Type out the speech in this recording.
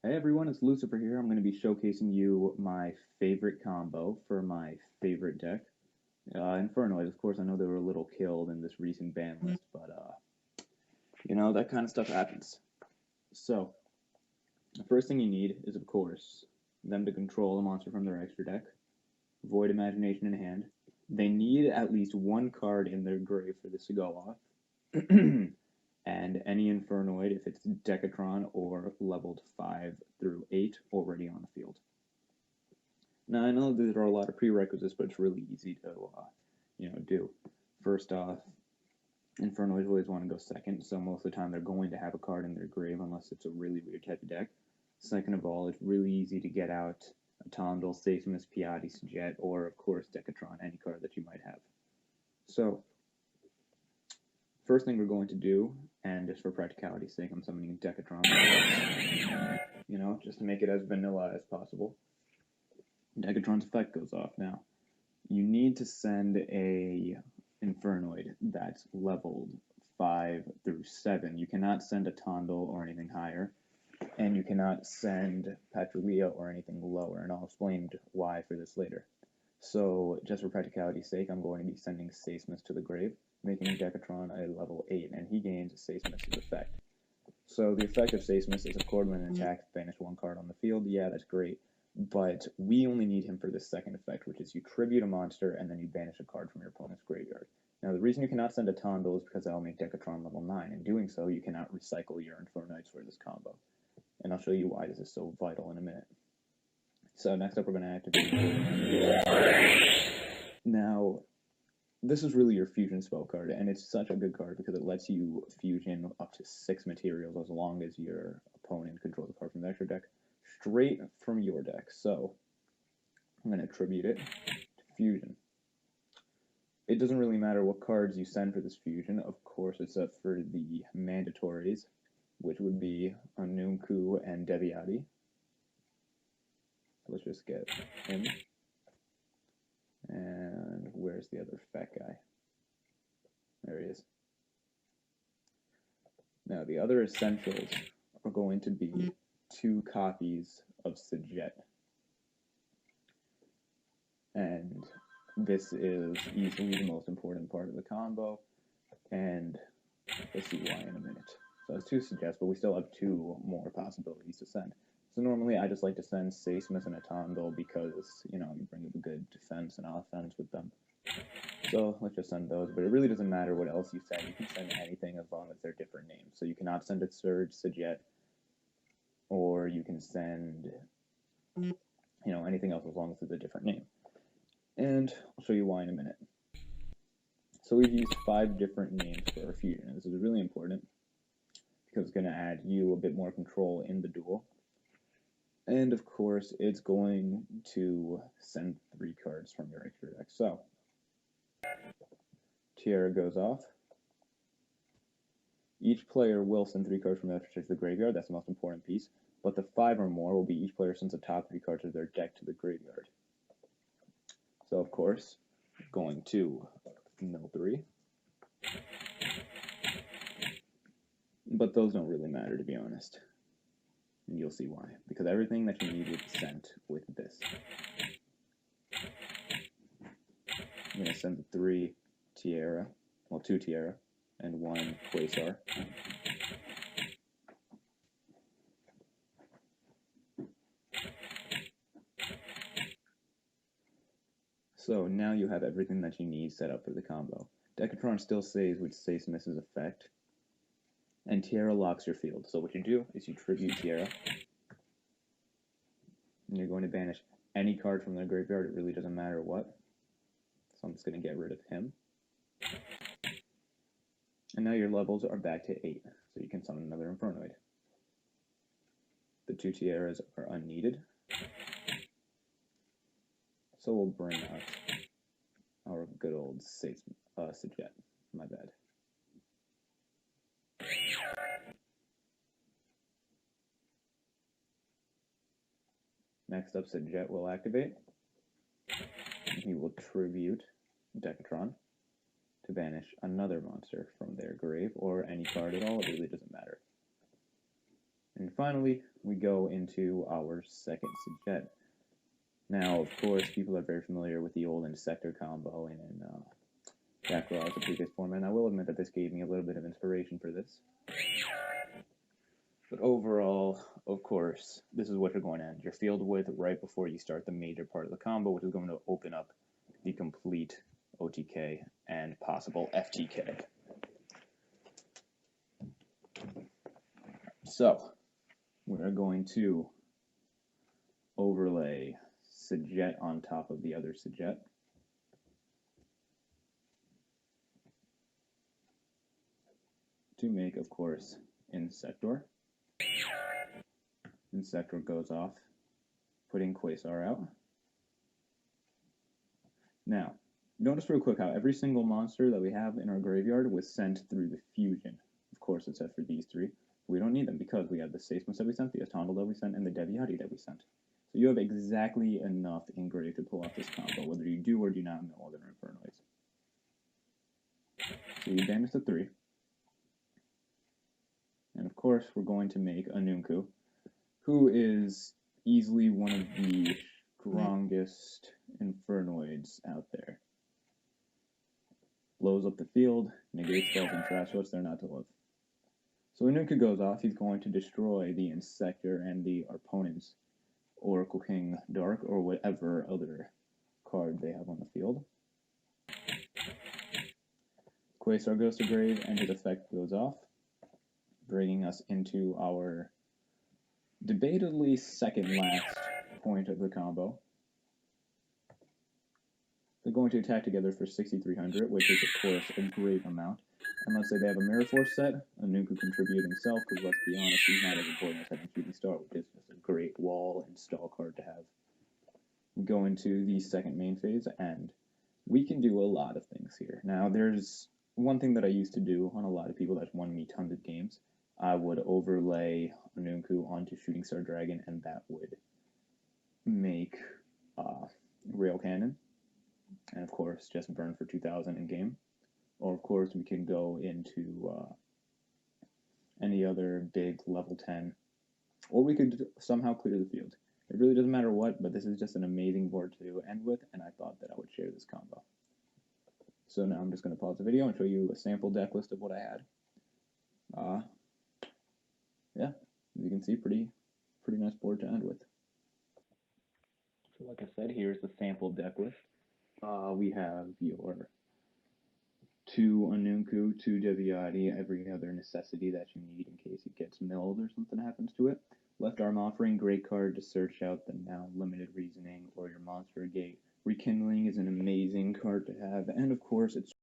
Hey everyone, it's Lucifer here. I'm going to be showcasing you my favorite combo for my favorite deck. Infernoid, of course, I know they were a little killed in this recent ban list, but that kind of stuff happens. So, the first thing you need is, of course, them to control a monster from their extra deck. Void Imagination in hand. They need at least one card in their grave for this to go off. And any Infernoid, if it's Decatron or leveled 5 through 8, already on the field. Now, I know there are a lot of prerequisites, but it's really easy to, do. First off, Infernoids always want to go second, so most of the time they're going to have a card in their grave unless it's a really weird type of deck. Second of all, it's really easy to get out a Tondel, Stasis, Piatis, Jet, or of course Decatron, any card that you might have. So, first thing we're going to do, and just for practicality's sake, I'm summoning Decatron, just to make it as vanilla as possible. Decatron's effect goes off. Now, you need to send a Infernoid that's leveled 5 through 7. You cannot send a Tondel or anything higher, and you cannot send Patrullia or anything lower, and I'll explain why for this later. So, just for practicality's sake, I'm going to be sending Stasis to the grave, making Decatron a level 8, and he gains Stasis' effect. So the effect of Stasis is, of course, when an attack, banish one card on the field. Yeah, that's great. But we only need him for this second effect, which is you tribute a monster and then you banish a card from your opponent's graveyard. Now, the reason you cannot send a Tondel is because that'll make Decatron level 9. In doing so, you cannot recycle your Infernoids for this combo. And I'll show you why this is so vital in a minute. So next up, we're going to activate. Now, this is really your fusion spell card, and it's such a good card because it lets you fusion up to 6 materials as long as your opponent controls a card from the extra deck straight from your deck. So I'm going to attribute it to fusion. It doesn't really matter what cards you send for this fusion, of course, except for the mandatories, which would be Anunku and Deviati. Let's just get him. And where's the other fat guy? There he is. Now, the other essentials are going to be 2 copies of Sajet. And this is easily the most important part of the combo, and we'll see why in a minute. So it's 2 Sajets, but we still have 2 more possibilities to send. So normally I just like to send Stasis and a Tondel because, you bring up a good defense and offense with them. So let's just send those, but it really doesn't matter what else you send. You can send anything as long as they're different names. So you cannot send a Surge Sajet, or you can send, anything else as long as it's a different name. And I'll show you why in a minute. So we've used 5 different names for our fusion, and this is really important because it's going to add you a bit more control in the duel. And of course, it's going to send 3 cards from your extra deck. So, Tiara goes off. Each player will send 3 cards from their extra deck to the graveyard. That's the most important piece. But the 5 or more will be each player sends the top 3 cards of their deck to the graveyard. So, of course, going to mill 3. But those don't really matter, to be honest. And you'll see why. Because everything that you need will be sent with this. I'm going to send the 3 Tiara, well, 2 Tiara, and 1 Quasar. So now you have everything that you need set up for the combo. Decatron still stays with Stasis' effect, and Tiara locks your field. So what you do is you tribute Tiara, and you're going to banish any card from their graveyard. It really doesn't matter what. So I'm just going to get rid of him. And now your levels are back to 8, so you can summon another Infernoid. The 2 Tiaras are unneeded. So we'll bring out our good old Sajet. My bad. Next up, Sajet will activate. He will tribute Decatron to banish another monster from their grave, or any card at all. It really doesn't matter. And finally, we go into our second Sujet. Now, of course, people are very familiar with the old Insector combo in Backrow, the previous format, and I will admit that this gave me a little bit of inspiration for this. But overall, of course, this is what you're going to end your field with right before you start the major part of the combo, which is going to open up the complete OTK and possible FTK. So, we're going to overlay Sujet on top of the other Sujet. To make, of course, Insector. Insector goes off, putting Quasar out. Now, notice real quick how every single monster that we have in our graveyard was sent through the fusion. Of course, except for these three. We don't need them because we have the Seismus that we sent, the Atondal that we sent, and the Deviati that we sent. So you have exactly enough in grave to pull off this combo, whether you do or do not know other Infernoids. So you banish the 3. And of course, we're going to make Anunku, who is easily one of the strongest Infernoids out there. Blows up the field, negates spells and trash what's there not to love. So Anunku goes off, he's going to destroy the Insector and the opponent's Oracle King Dark or whatever other card they have on the field. Quasar goes to grave and his effect goes off, bringing us into our debatably second last point of the combo. They're going to attack together for 6,300, which is, of course, a great amount. And let's say they have a Mirror Force set, Anunku contribute himself, because let's be honest, he's not as important as having Shooting Star, which is just a great wall and stall card to have. We go into the second main phase, and we can do a lot of things here. Now, there's one thing that I used to do on a lot of people that's won me tons of games. I would overlay Anunku onto Shooting Star Dragon, and that would make Rail Cannon. And of course, just burn for 2,000 in game. Or of course, we can go into any other big level 10. Or we could somehow clear the field. It really doesn't matter what, but this is just an amazing board to end with, and I thought that I would share this combo. So now I'm just going to pause the video and show you a sample deck list of what I had. Yeah, as you can see, pretty nice board to end with. So like I said, here's the sample deck list. We have your 2 Anunku, 2 Deviati, every other necessity that you need in case it gets milled or something happens to it. Left Arm Offering, great card to search out the now limited reasoning or your Monster Gate. Rekindling is an amazing card to have, and of course it's